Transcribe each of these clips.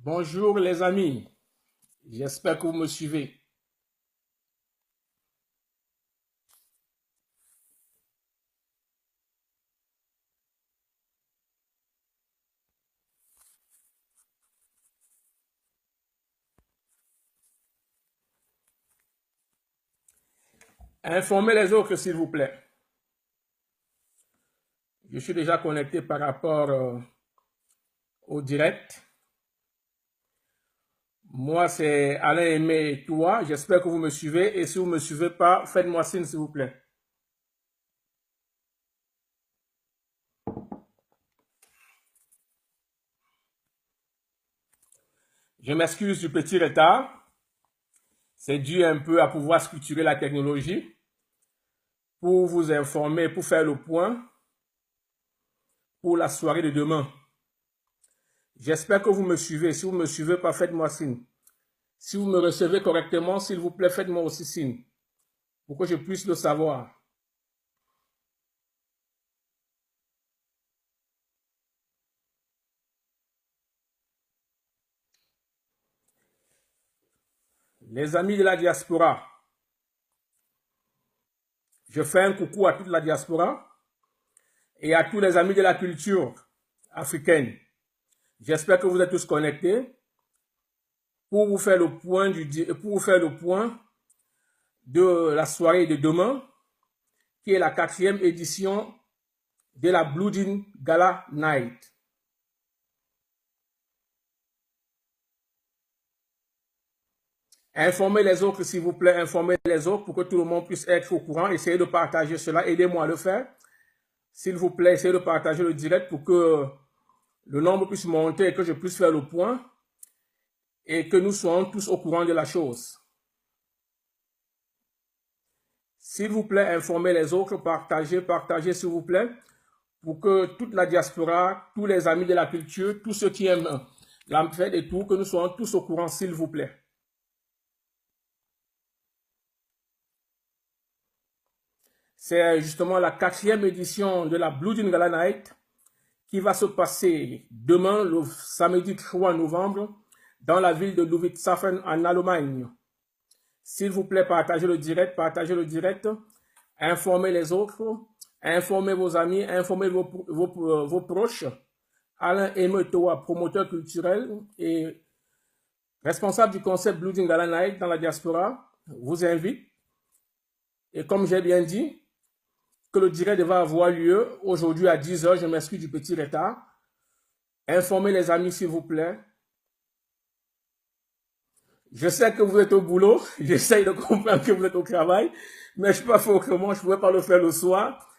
Bonjour les amis, j'espère que vous me suivez. Informez les autres s'il vous plaît. Je suis déjà connecté par rapport au direct. Moi c'est Alain Aimé Toua, j'espère que vous me suivez et si vous ne me suivez pas, faites-moi signe s'il vous plaît. Je m'excuse du petit retard. C'est dû un peu à pouvoir structurer la technologie pour vous informer, pour faire le point pour la soirée de demain. J'espère que vous me suivez. Si vous ne me suivez pas, faites-moi signe. Si vous me recevez correctement, s'il vous plaît, faites-moi aussi signe pour que je puisse le savoir. Les amis de la diaspora, je fais un coucou à toute la diaspora et à tous les amis de la culture africaine. J'espère que vous êtes tous connectés pour vous faire le point de la soirée de demain, qui est la 4e édition de la Blooding Gala Night. Informez les autres, s'il vous plaît, informez les autres pour que tout le monde puisse être au courant. Essayez de partager cela, aidez-moi à le faire. S'il vous plaît, essayez de partager le direct pour que le nombre puisse monter et que je puisse faire le point et que nous soyons tous au courant de la chose. S'il vous plaît, informez les autres, partagez s'il vous plaît, pour que toute la diaspora, tous les amis de la culture, tous ceux qui aiment la fête et tout, que nous soyons tous au courant, s'il vous plaît. C'est justement la 4e édition de la Blooding Gala Night qui va se passer demain, le samedi 3 novembre, dans la ville de Ludwigshafen en Allemagne. S'il vous plaît, partagez le direct, informez les autres, informez vos amis, informez vos proches. Alain Aimé Toua, promoteur culturel et responsable du concept Blooding Gala Night dans la diaspora, vous invite. Et comme j'ai bien dit, que le direct va avoir lieu aujourd'hui à 10 h, je m'excuse du petit retard. Informez les amis s'il vous plaît. Je sais que vous êtes au boulot, j'essaye de comprendre que vous êtes au travail, mais je ne peux pas faire autrement, je ne pouvais pas le faire le soir.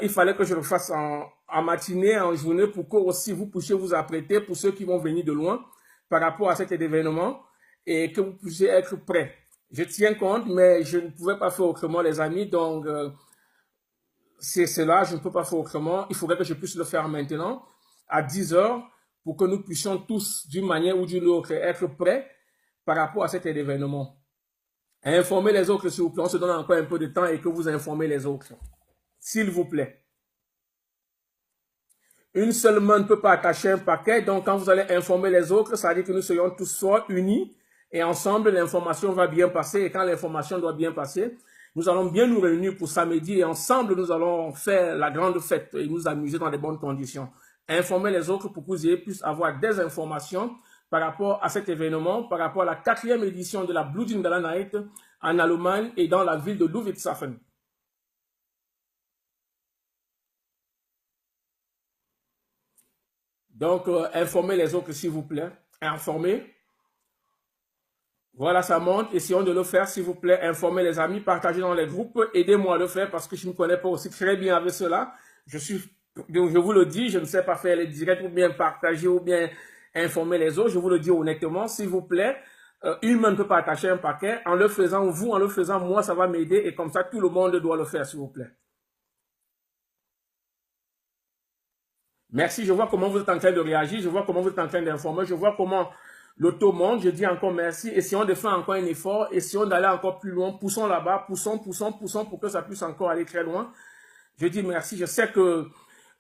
Il fallait que je le fasse en matinée, en journée, pour que aussi vous puissiez vous apprêter pour ceux qui vont venir de loin par rapport à cet événement et que vous puissiez être prêts. Je tiens compte, mais je ne pouvais pas faire autrement les amis, donc c'est cela, je ne peux pas faire autrement. Il faudrait que je puisse le faire maintenant, à 10 h, pour que nous puissions tous, d'une manière ou d'une autre, être prêts par rapport à cet événement. Informez les autres, s'il vous plaît. On se donne encore un peu de temps et que vous informez les autres. S'il vous plaît. Une seule main ne peut pas attacher un paquet, donc quand vous allez informer les autres, ça veut dire que nous serions tous soit unis et ensemble, l'information va bien passer. Et quand l'information doit bien passer, nous allons bien nous réunir pour samedi et ensemble, nous allons faire la grande fête et nous amuser dans de bonnes conditions. Informez les autres pour que vous ayez pu avoir des informations par rapport à cet événement, par rapport à la 4e édition de la Blooding Gala Night en Allemagne et dans la ville de Ludwigshafen. Donc, informez les autres s'il vous plaît. Informez. Voilà, ça monte. Essayons de le faire, s'il vous plaît. Informez les amis, partagez dans les groupes. Aidez-moi à le faire parce que je ne me connais pas aussi très bien avec cela. Je vous le dis, je ne sais pas faire les directs ou bien partager ou bien informer les autres. Je vous le dis honnêtement, s'il vous plaît. Une main ne peut pas attacher un paquet. En le faisant, vous, en le faisant, moi, ça va m'aider. Et comme ça, tout le monde doit le faire, s'il vous plaît. Merci, je vois comment vous êtes en train de réagir. Je vois comment vous êtes en train d'informer. Je vois comment le taux monte. Je dis encore merci. Essayons de faire encore un effort. Essayons d'aller encore plus loin. Poussons là-bas. Poussons pour que ça puisse encore aller très loin. Je dis merci. Je sais que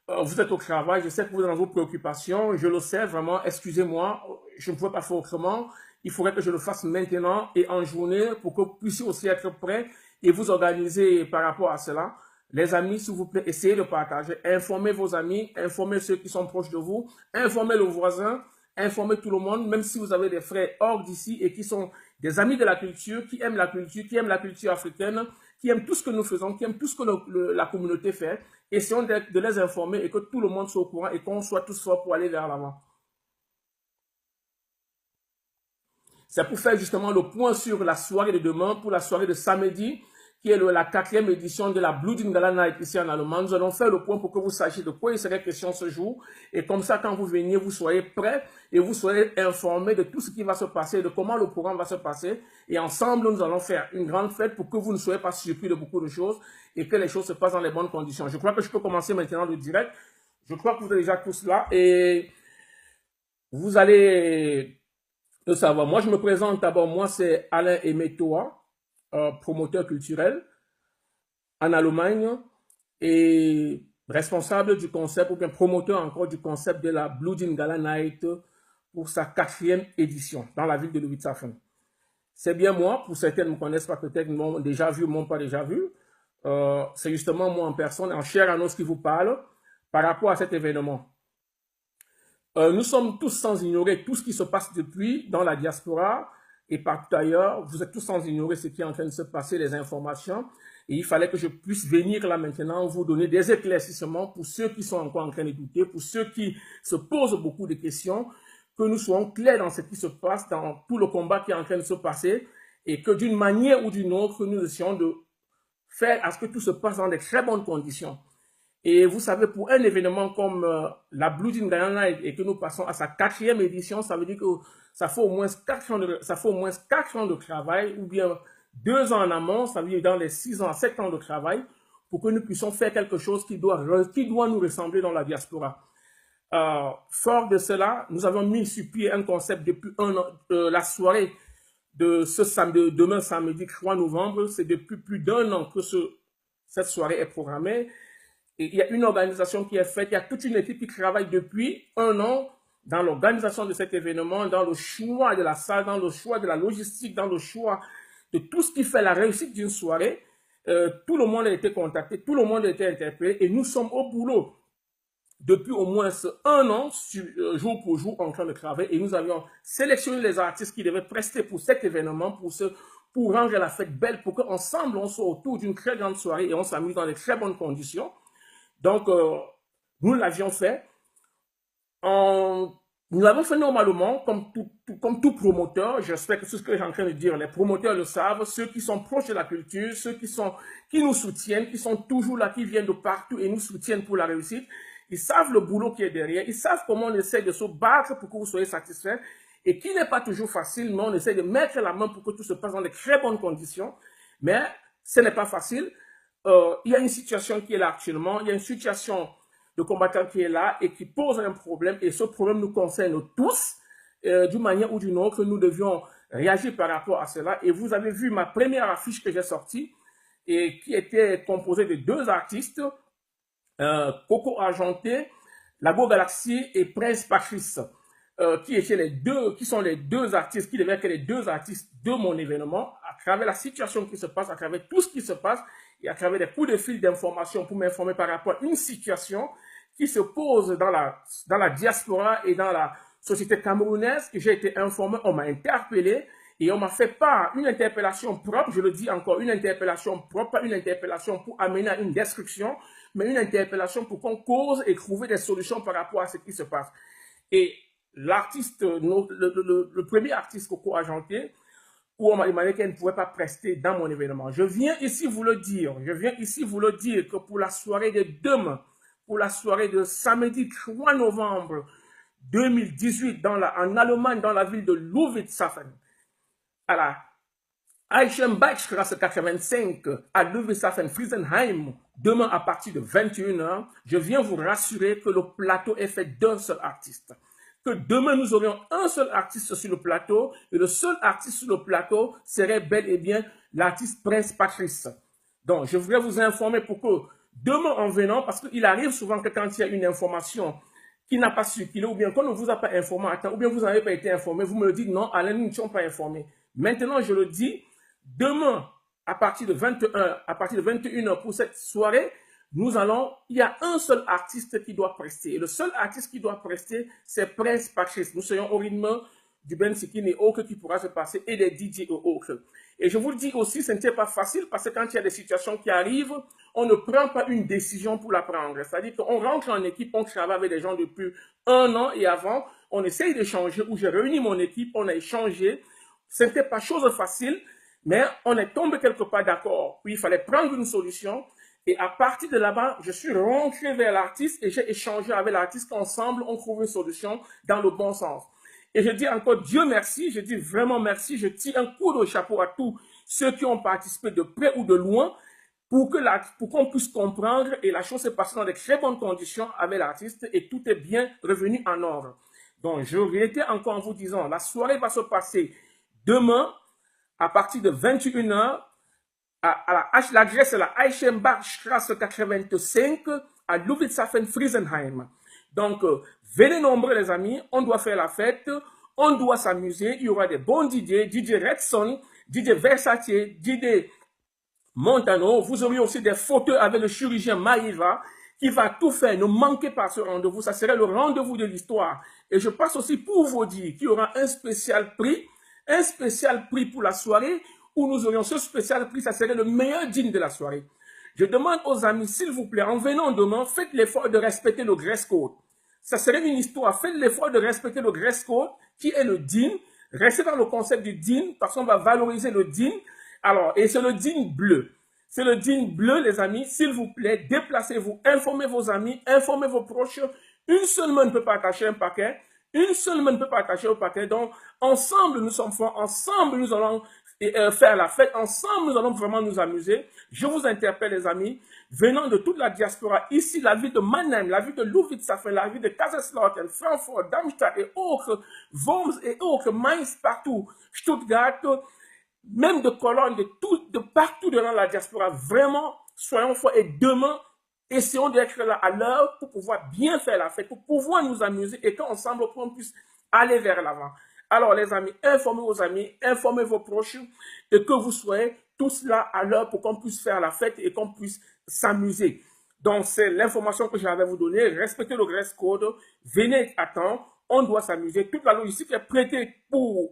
Vous êtes au travail, je sais que vous êtes dans vos préoccupations, je le sais vraiment, excusez-moi, je ne pouvais pas faire autrement. Il faudrait que je le fasse maintenant et en journée pour que vous puissiez aussi être prêts et vous organiser par rapport à cela. Les amis, s'il vous plaît, essayez de partager. Informez vos amis, informez ceux qui sont proches de vous, informez le voisin, informez tout le monde, même si vous avez des frères hors d'ici et qui sont des amis de la culture, qui aiment la culture africaine, qui aiment tout ce que nous faisons, qui aiment tout ce que la communauté fait. Essayons de les informer et que tout le monde soit au courant et qu'on soit tous forts pour aller vers l'avant. C'est pour faire justement le point sur la soirée de demain, pour la soirée de samedi, qui est la 4e édition de la Blue Jean Gala Night ici en Allemagne. Nous allons faire le point pour que vous sachiez de quoi il serait question ce jour. Et comme ça, quand vous venez, vous soyez prêts et vous soyez informés de tout ce qui va se passer, de comment le programme va se passer. Et ensemble, nous allons faire une grande fête pour que vous ne soyez pas surpris de beaucoup de choses et que les choses se passent dans les bonnes conditions. Je crois que je peux commencer maintenant le direct. Je crois que vous êtes déjà tous là et vous allez le savoir. Moi, je me présente d'abord. Moi, c'est Alain Emetoa, promoteur culturel en Allemagne et responsable du concept, ou bien promoteur encore du concept de la Blue Jean Gala Night pour sa 4e édition dans la ville de Ludwigshafen. C'est bien moi, pour certains ne me connaissent pas, peut-être m'ont déjà vu, m'ont pas déjà vu. C'est justement moi en personne, en chair et en os qui vous parle par rapport à cet événement. Nous sommes tous sans ignorer tout ce qui se passe depuis dans la diaspora et partout ailleurs. Vous êtes tous sans ignorer ce qui est en train de se passer, les informations. Et il fallait que je puisse venir là maintenant vous donner des éclaircissements pour ceux qui sont encore en train de douter, pour ceux qui se posent beaucoup de questions, que nous soyons clairs dans ce qui se passe, dans tout le combat qui est en train de se passer et que d'une manière ou d'une autre, nous essayons de faire à ce que tout se passe dans de très bonnes conditions. Et vous savez, pour un événement comme la Blue Jean Gala Night et que nous passons à sa 4e édition, ça veut dire que ça fait au moins 4 ans de travail, ou bien 2 ans en amont, ça veut dire dans les 6 ans à 7 ans de travail, pour que nous puissions faire quelque chose qui doit nous ressembler dans la diaspora. Fort de cela, nous avons mis sur pied un concept depuis un an, la soirée de ce samedi, demain samedi 3 novembre, c'est depuis plus d'1 an que cette soirée est programmée. Et il y a une organisation qui est faite, il y a toute une équipe qui travaille depuis 1 an dans l'organisation de cet événement, dans le choix de la salle, dans le choix de la logistique, dans le choix de tout ce qui fait la réussite d'une soirée. Tout le monde a été contacté, tout le monde a été interpellé et nous sommes au boulot depuis au moins 1 an, jour pour jour, en train de travailler. Et nous avions sélectionné les artistes qui devaient prester pour cet événement, pour rendre la fête belle, pour qu'ensemble, on soit autour d'une très grande soirée et on s'amuse dans de très bonnes conditions. Donc, nous l'avions fait. Nous l'avons fait normalement, comme tout promoteur. J'espère que c'est ce que j'ai en train de dire. Les promoteurs le savent, ceux qui sont proches de la culture, ceux qui nous soutiennent, qui sont toujours là, qui viennent de partout et nous soutiennent pour la réussite. Ils savent le boulot qui est derrière. Ils savent comment on essaie de se battre pour que vous soyez satisfaits et qui n'est pas toujours facile, mais on essaie de mettre la main pour que tout se passe dans de très bonnes conditions. Mais ce n'est pas facile. Il y a une situation qui est là actuellement. Il y a une situation de combattant qui est là et qui pose un problème. Et ce problème nous concerne tous. D'une manière ou d'une autre, nous devions réagir par rapport à cela. Et vous avez vu ma première affiche que j'ai sortie et qui était composée de 2 artistes, Coco Argenté, Lago Galaxy et Prince Patrice, qui sont les 2 artistes, qui devaient être les 2 artistes de mon événement, à travers la situation qui se passe, à travers tout ce qui se passe, et à travers des coups de fil d'information pour m'informer par rapport à une situation qui se pose dans la diaspora et dans la société camerounaise, que j'ai été informé, on m'a interpellé, et on m'a fait part, une interpellation propre, je le dis encore, une interpellation propre, pas une interpellation pour amener à une destruction, mais une interpellation pour qu'on cause et trouver des solutions par rapport à ce qui se passe. Et l'artiste, le premier artiste Coco Argenté, où on m'a demandé qu'elle ne pouvait pas prester dans mon événement. Je viens ici vous le dire que pour la soirée de demain, pour la soirée de samedi 3 novembre 2018 en Allemagne, dans la ville de Ludwigshafen, à la Eichenbachstraße 85 à Ludwigshafen-Friesenheim, demain à partir de 21 h, je viens vous rassurer que le plateau est fait d'un seul artiste. Que demain nous aurions un seul artiste sur le plateau et le seul artiste sur le plateau serait bel et bien l'artiste Prince Patrice. Donc, je voudrais vous informer pour que demain en venant, parce qu'il arrive souvent que quand il y a une information qui n'a pas circulé, ou bien qu'on ne vous a pas informé à temps, ou bien vous n'avez pas été informé, vous me le dites, non, Alain, nous ne sommes pas informés. Maintenant, je le dis, demain, à partir de 21h pour cette soirée, il y a un seul artiste qui doit prester. Et le seul artiste qui doit prester, c'est Prince Patrice. Nous serons au rythme du Ben Sikin et autres qui pourra se passer, et des DJ et autres. Et je vous le dis aussi, ce n'était pas facile parce que quand il y a des situations qui arrivent, on ne prend pas une décision pour la prendre. C'est-à-dire qu'on rentre en équipe, on travaille avec des gens depuis 1 an et avant, on essaye d'échanger, où j'ai réuni mon équipe, on a échangé. Ce n'était pas chose facile, mais on est tombé quelque part d'accord. Puis il fallait prendre une solution. Et à partir de là-bas, je suis rentré vers l'artiste et j'ai échangé avec l'artiste qu'ensemble, on trouve une solution dans le bon sens. Et je dis encore Dieu merci, je dis vraiment merci, je tire un coup de chapeau à tous ceux qui ont participé de près ou de loin pour qu'on puisse comprendre, et la chose s'est passée dans de très bonnes conditions avec l'artiste et tout est bien revenu en ordre. Donc je réitère encore en vous disant, la soirée va se passer demain à partir de 21h l'adresse est la Eichenbachstrasse 85 à Ludwigshafen, Friesenheim. Donc, venez nombreux les amis, on doit faire la fête, on doit s'amuser, il y aura des bons DJ, DJ Redson, DJ Versatier, DJ Montano, vous aurez aussi des photos avec le chirurgien Maïva qui va tout faire, ne manquez pas ce rendez-vous, ça serait le rendez-vous de l'histoire. Et je passe aussi pour vous dire qu'il y aura un spécial prix pour la soirée, où nous aurions ce spécial prix, ça serait le meilleur dîner de la soirée. Je demande aux amis, s'il vous plaît, en venant demain, faites l'effort de respecter le dress code. Ça serait une histoire, faites l'effort de respecter le dress code, qui est le dîner. Restez dans le concept du dîner, parce qu'on va valoriser le dîner. Alors, et c'est le dîner bleu. C'est le dîner bleu, les amis, s'il vous plaît, déplacez-vous, informez vos amis, informez vos proches. Une seule main ne peut pas attacher un paquet. Une seule main ne peut pas attacher au paquet. Donc, ensemble, nous sommes forts. Ensemble, nous allons faire la fête. Ensemble, nous allons vraiment nous amuser. Je vous interpelle, les amis, venant de toute la diaspora, ici, la ville de Mannheim, la ville de Ludwigshafen, la ville de Kaiserslautern, Francfort, Darmstadt et autres, Worms et autres, Mainz, partout, Stuttgart, même de Cologne, de partout dans la diaspora. Vraiment, soyons forts et demain, essayons d'être là à l'heure pour pouvoir bien faire la fête, pour pouvoir nous amuser et qu'ensemble, on puisse aller vers l'avant. Alors, les amis, informez vos amis, informez vos proches et que vous soyez tous là à l'heure pour qu'on puisse faire la fête et qu'on puisse s'amuser. Donc, c'est l'information que j'avais à vous donner. Respectez le dress code. Venez à temps. On doit s'amuser. Toute la logistique est prête pour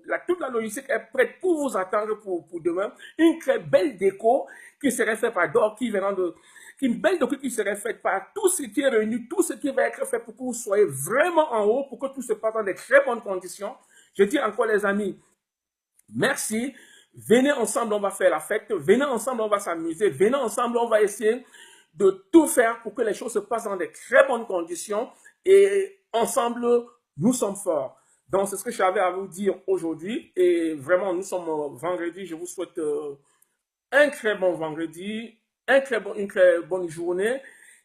vous attendre pour demain. Une très belle déco qui serait faite par Doc, une belle déco qui serait faite par tout ce qui est réuni, tout ce qui va être fait pour que vous soyez vraiment en haut, pour que tout se passe dans de très bonnes conditions. Je dis encore les amis, merci. Venez ensemble, on va faire la fête. Venez ensemble, on va s'amuser. Venez ensemble, on va essayer de tout faire pour que les choses se passent dans de très bonnes conditions. Et ensemble, nous sommes forts. Donc, c'est ce que j'avais à vous dire aujourd'hui. Et vraiment, nous sommes vendredi. Je vous souhaite un très bon vendredi, une très bonne journée.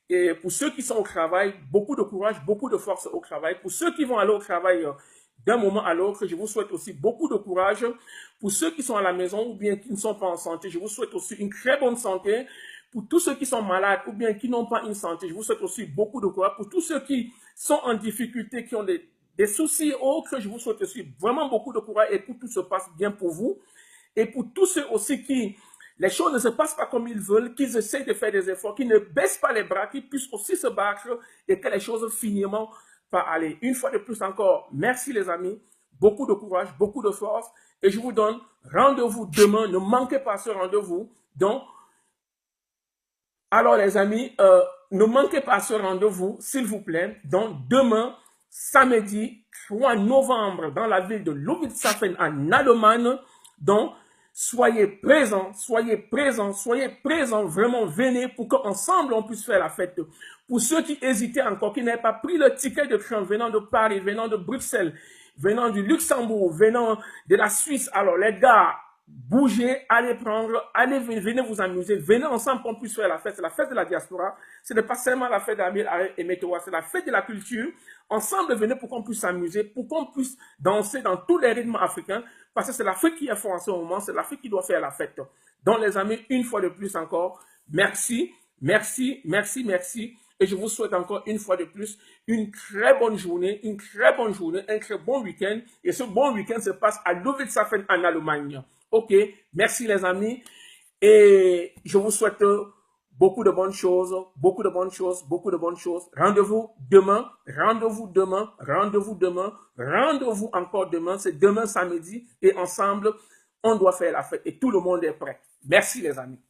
Et pour ceux qui sont au travail, beaucoup de courage, beaucoup de force au travail. Pour ceux qui vont aller au travail d'un moment à l'autre, je vous souhaite aussi beaucoup de courage. Pour ceux qui sont à la maison ou bien qui ne sont pas en santé, je vous souhaite aussi une très bonne santé. Pour tous ceux qui sont malades ou bien qui n'ont pas une santé, je vous souhaite aussi beaucoup de courage. Pour tous ceux qui sont en difficulté, qui ont des soucis autres, je vous souhaite aussi vraiment beaucoup de courage et que tout se passe bien pour vous. Et pour tous ceux aussi qui, les choses ne se passent pas comme ils veulent, qu'ils essayent de faire des efforts, qu'ils ne baissent pas les bras, qu'ils puissent aussi se battre et que les choses finiront par aller. Une fois de plus encore, merci les amis, beaucoup de courage, beaucoup de force et je vous donne rendez-vous demain, ne manquez pas ce rendez-vous. Donc, alors les amis, ne manquez pas ce rendez-vous, s'il vous plaît. Donc, demain, samedi 3 novembre, dans la ville de Ludwigshafen en Allemagne. Donc, soyez présents, vraiment venez pour qu'ensemble on puisse faire la fête. Pour ceux qui hésitaient encore, qui n'avaient pas pris le ticket de train venant de Paris, venant de Bruxelles, venant du Luxembourg, venant de la Suisse, alors les gars, bougez, allez prendre, venez vous amuser, venez ensemble qu'on puisse faire la fête. C'est la fête de la diaspora, ce n'est pas seulement la fête d'Amil et Météo, c'est la fête de la culture. Ensemble, venez pour qu'on puisse s'amuser, pour qu'on puisse danser dans tous les rythmes africains, parce que c'est l'Afrique qui est forte en ce moment, c'est l'Afrique qui doit faire la fête. Donc les amis, une fois de plus encore, merci, Merci, merci, merci. Et je vous souhaite encore une fois de plus une très bonne journée, un très bon week-end. Et ce bon week-end se passe à Ludwigshafen en Allemagne. Ok, merci les amis. Et je vous souhaite beaucoup de bonnes choses, beaucoup de bonnes choses, beaucoup de bonnes choses. Rendez-vous demain, rendez-vous demain, rendez-vous demain, rendez-vous encore demain. C'est demain samedi et ensemble, on doit faire la fête et tout le monde est prêt. Merci les amis.